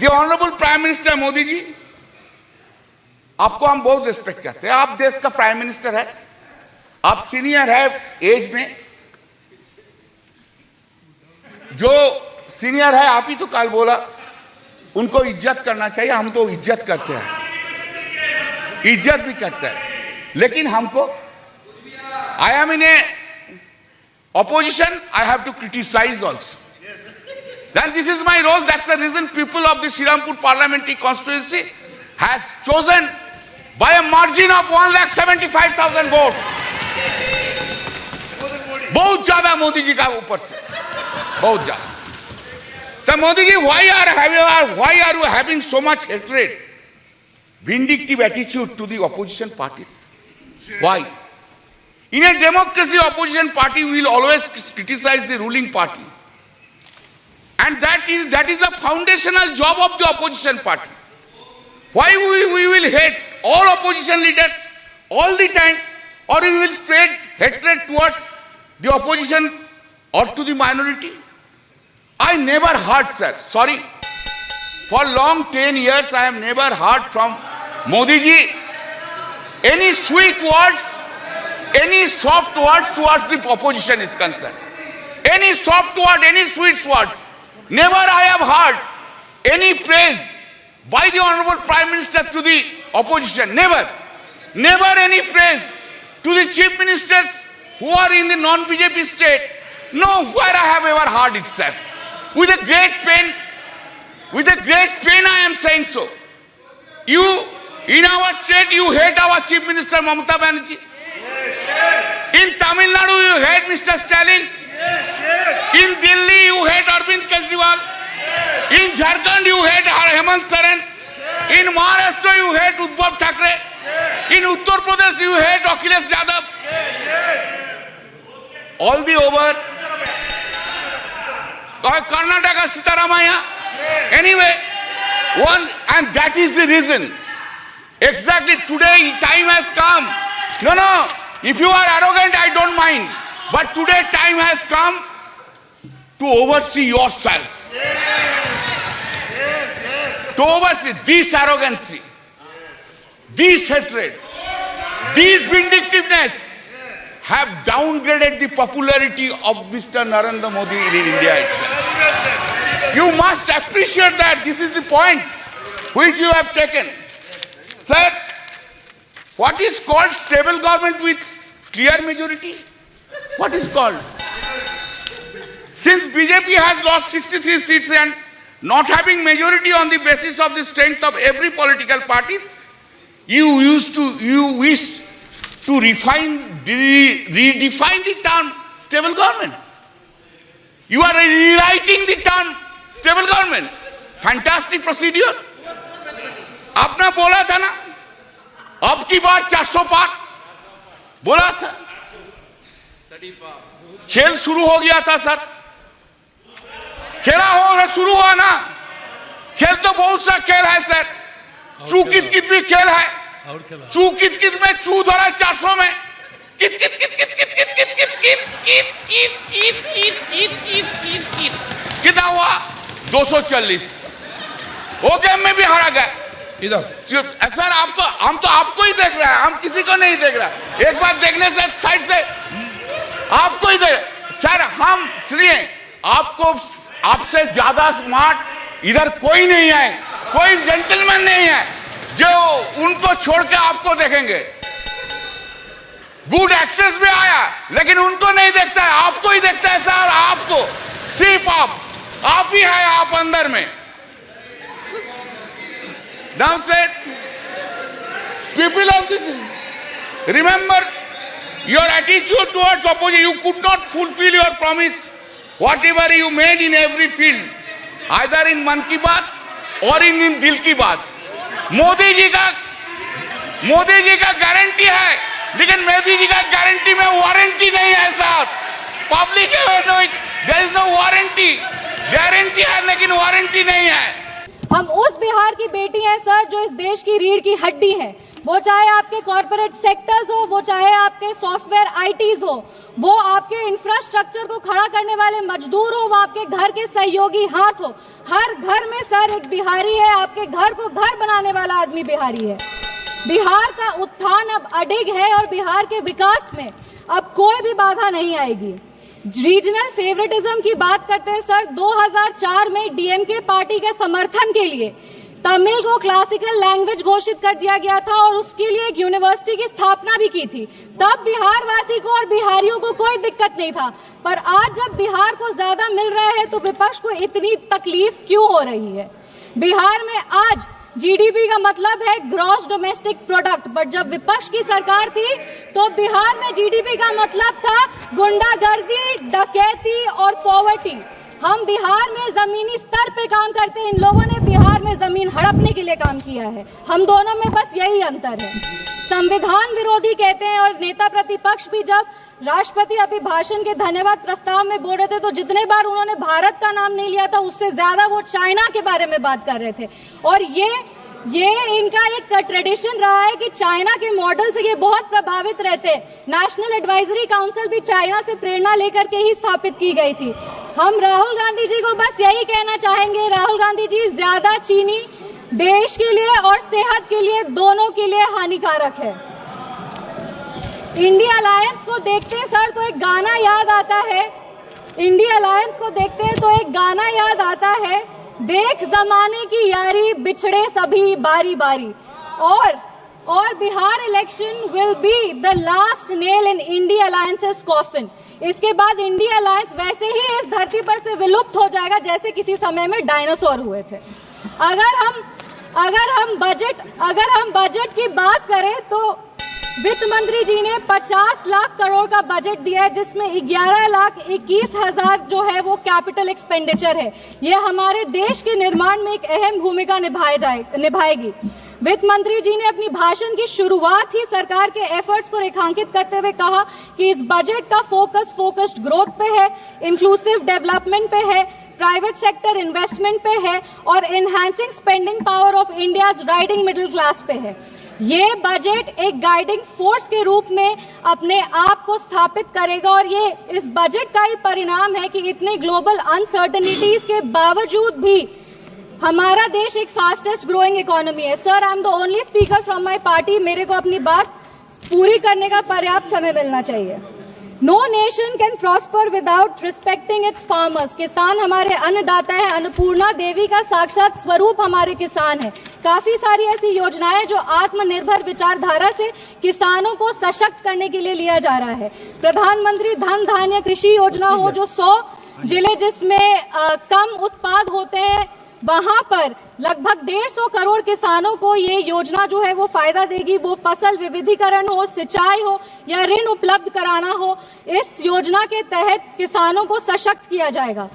The honourable prime minister Modi ji, आपको हम बहुत रिस्पेक्ट करते हैं। आप देश का प्राइम मिनिस्टर है, आप सीनियर है एज में, जो सीनियर है आप ही तो कल बोला उनको इज्जत करना चाहिए। हम तो इज्जत करते हैं, इज्जत भी करते हैं, लेकिन हमको I am in A opposition, I have to criticize also. Then this is my role. That's the reason people of the Srirampur parliamentary constituency has chosen by a margin of 1,75,000 votes. बहुत ज्यादा मोदी जी का ऊपर से, बहुत ज्यादा। तो Modi ji, why are you having so much hatred, vindictive attitude to the opposition parties? Why? In a democracy, opposition party will always criticize the ruling party, and that is the foundational job of the opposition party. Why we will hate all opposition leaders all the time, or we will spread hatred towards the opposition or to the minority? I never heard, sir, sorry, for long 10 years I have never heard from Modi ji any sweet words, any soft words towards the opposition is concerned. Any soft word, any sweet words. Never I have heard any praise by the Honorable Prime Minister to the opposition. Never. Never any praise to the Chief Ministers who are in the non-BJP state. Nowhere I have ever heard it, sir. With a great pain I am saying so. You, in our state, you hate our Chief Minister Mamata Banerjee. In Tamil Nadu, you hate Mr. Stalin. In Delhi, you hate Arvind Kejriwal. In Jharkhand, you hate Hemant Soren. In Maharashtra, you hate Uddhav Thackeray. In Uttar Pradesh, you hate Akhilesh Yadav. All the over. Karnataka, Sitaramaya. Anyway, and that is the reason. Exactly today, time has come. No. If you are arrogant, I don't mind. But today time has come to oversee yourself. To oversee this arrogancy, this hatred, this vindictiveness have downgraded the popularity of Mr. Narendra Modi in India itself. You must appreciate that. This is the point which you have taken. Sir, what is called stable government with clear majority? What is called? Since BJP has lost 63 seats and not having majority on the basis of the strength of every political parties, you wish to redefine the term stable government. You are rewriting the term stable government. Fantastic procedure. आपने बोला था ना, अब की बार 400 पार बोला था, खेल शुरू हो गया था सर, खेला हो शुरू हुआ ना, खेल तो बहुत सा खेल है सर, चू कित कित भी खेल है, चू कित कित में चू धरा 400 में, कित कित कित कित कित कित कित कित कित कित कित कित कित कित कित कितना हुआ 240, वो गेम में भी हारा गया। सर हम तो आपको ही देख रहे हैं, हम किसी को नहीं देख रहा। एक बार देखने से साइड से आपको ही देख। सर हम सुनिए, आपसे ज्यादा स्मार्ट इधर कोई नहीं है, कोई जेंटलमैन नहीं है जो उनको छोड़ के आपको देखेंगे। गुड एक्ट्रेस भी आया लेकिन उनको नहीं देखता है, आपको ही देखता है सर। आपको सिर्फ आप ही है, आप अंदर में। Now said, people of this, remember your attitude towards opposition. You could not fulfill your promise, whatever you made in every field, either in मन की बात और in दिल की बात। मोदी जी का गारंटी है, लेकिन मोदी जी का गारंटी में वारंटी नहीं है sir. Public there is no warranty, guarantee है लेकिन वारंटी नहीं है। हम उस बिहार की बेटी हैं सर जो इस देश की रीढ़ की हड्डी है। वो चाहे आपके कॉर्पोरेट सेक्टर्स हो, वो चाहे आपके सॉफ्टवेयर आईटीज हो, वो आपके इंफ्रास्ट्रक्चर को खड़ा करने वाले मजदूर हो, वो आपके घर के सहयोगी हाथ हो। हर घर में सर एक बिहारी है, आपके घर को घर बनाने वाला आदमी बिहारी है। बिहार का उत्थान अब अडिग है और बिहार के विकास में अब कोई भी बाधा नहीं आएगी। रीजनल फेवरेटिज्म की बात करते हैं सर, 2004 में डीएमके पार्टी के समर्थन के लिए तमिल को क्लासिकल लैंग्वेज घोषित कर दिया गया था और उसके लिए एक यूनिवर्सिटी की स्थापना भी की थी। तब बिहार वासी को और बिहारियों को कोई दिक्कत नहीं था, पर आज जब बिहार को ज्यादा मिल रहा है तो विपक्ष को इतनी तकलीफ क्यों हो रही है? बिहार में आज जीडीपी का मतलब है ग्रॉस डोमेस्टिक प्रोडक्ट, बट जब विपक्ष की सरकार थी तो बिहार में जीडीपी का मतलब था गुंडागर्दी, डकैती और पॉवर्टी। हम बिहार में जमीनी स्तर पे काम करते हैं, इन लोगों ने बिहार में जमीन हड़पने के लिए काम किया है। हम दोनों में बस यही अंतर है। संविधान विरोधी कहते हैं, और नेता प्रतिपक्ष भी जब राष्ट्रपति अभिभाषण के धन्यवाद प्रस्ताव में बोल रहे थे तो जितने बार उन्होंने भारत का नाम नहीं लिया था उससे ज्यादा वो चाइना के बारे में बात कर रहे थे। और ये इनका एक ट्रेडिशन रहा है कि चाइना के मॉडल से ये बहुत प्रभावित रहते। नेशनल एडवाइजरी काउंसिल भी चाइना से प्रेरणा लेकर के ही स्थापित की गई थी। हम राहुल गांधी जी को बस यही कहना चाहेंगे, राहुल गांधी जी, ज्यादा चीनी देश के लिए और सेहत के लिए, दोनों के लिए हानिकारक है। इंडिया अलायंस को देखते हैं सर तो एक गाना याद आता है, इंडिया अलायंस को देखते हैं तो एक गाना याद आता है, देख जमाने की यारी बिछड़े सभी बारी बारी। और Bihar election will be the last nail in India alliances coffin. इसके बाद इंडिया अलायंस वैसे ही इस धरती पर से विलुप्त हो जाएगा जैसे किसी समय में डायनासोर हुए थे। अगर हम बजट की बात करें तो वित्त मंत्री जी ने 50 लाख करोड़ का बजट दिया है, जिसमें 11,21,000 जो है वो कैपिटल एक्सपेंडिचर है। ये हमारे देश के निर्माण में एक अहम भूमिका निभाएगी। वित्त मंत्री जी ने अपनी भाषण की शुरुआत ही सरकार के एफर्ट्स को रेखांकित करते हुए कहा कि इस बजट का फोकस्ड ग्रोथ पे है, इंक्लूसिव डेवलपमेंट पे है, प्राइवेट सेक्टर इन्वेस्टमेंट पे है और enhancing spending power of India's riding middle class पे है। ये बजट एक गाइडिंग फोर्स के रूप में अपने आप को स्थापित करेगा और ये इस बजट का ही परिणाम है कि इतने ग्लोबल अनसर्टेनिटीज के बावजूद भी हमारा देश एक फास्टेस्ट ग्रोइंग इकोनॉमी है। Sir, I am the only speaker from my party, मेरे को अपनी बात पूरी करने का पर्याप्त समय मिलना चाहिए। No nation can prosper without respecting its farmers. किसान हमारे अन्नदाता है, अन्नपूर्णा देवी का साक्षात स्वरूप हमारे किसान है। काफी सारी ऐसी योजनाएं जो आत्मनिर्भर विचारधारा से किसानों को सशक्त करने के लिए लिया जा रहा है। प्रधानमंत्री धन धान्य कृषि योजना हो, जो 100 जिले जिसमें कम उत्पाद होते हैं वहां पर लगभग 150 करोड़ किसानों को ये योजना जो है वो फायदा देगी। वो फसल विविधीकरण हो, सिंचाई हो या ऋण उपलब्ध कराना हो, इस योजना के तहत किसानों को सशक्त किया जाएगा।